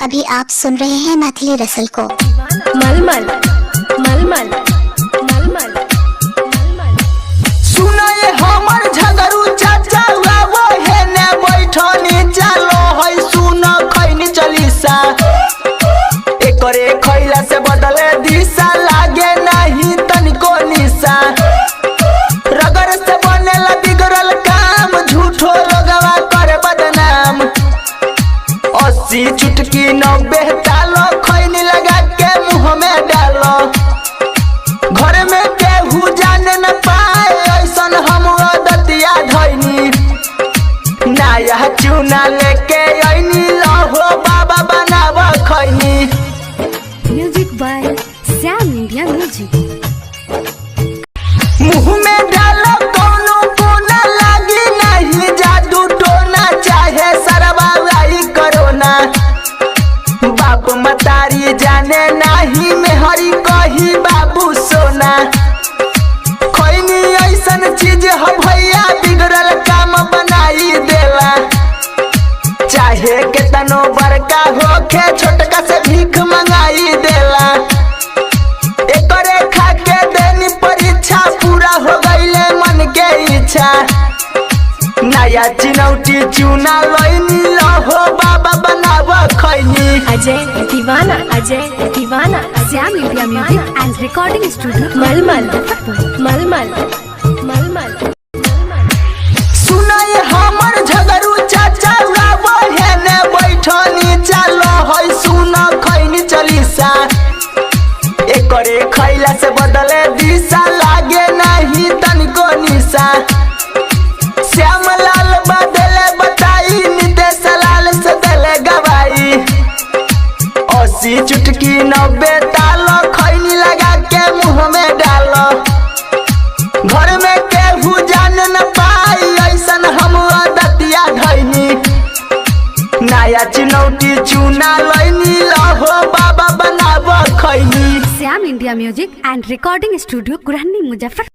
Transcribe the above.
अभी आप सुन रहे हैं मैथिली रसल को। मलमल मलमल मलमल सुनाए हमर झगड़ू चाचा वो है ने बैठनी चलो है सुन खैनी चलीसा एकरे खैला से बदले दिशा लागे नहीं तनिको निशा रगड़ से बनेला बिगड़ल काम झूठो लोगवा करे बदनाम 80 चुटकी 90 तालो खैनी लगा के मुंह में डालो घर में केहू जाने न पाए ऐसन हम दतिया धैनी नया चूना लेके आईनी लहो बाबा बनाव खैनी। Music by Sam India music. मुंह में डालो कोनो कोना लागी नहीं जादू टोना चाहे सरवाई करोना बाप मतारी जाने नहीं मेहरी कही बाबू सोना खैनी ऐसन चीज है भैया बिगड़ल काम बनाई देला चाहे केतनो बड़का होखे छोटका से भीख मंगाई देला एकरे खा के देनी परीक्षा पूरा हो गईले मन के इच्छा नया चिनौटी चूना लईनी लहो बाबा बनाव खैनी। अजय दीवाना Sam India music and recording studio मलमल मलमल मलमल। सुनाए हमर झगड़ू चाचा वो है ने बैठनी चलो है सुन खैनी चलीसा एकरे खैला से बदले दिशा लागे नहीं तनिको निशा श्याम लाल बदले बताई नितेश लाल से दले गवाई 80 चुटकी 90 तालो खैनी लगा के मुंह में डालो घर में केहू जान न पाई ऐसन हम दतिया धैनी नया चिनौटी चूना लईनी लहो बाबा बनाव खैनी। Sam India music and recording studio Gurhani Muzaffar.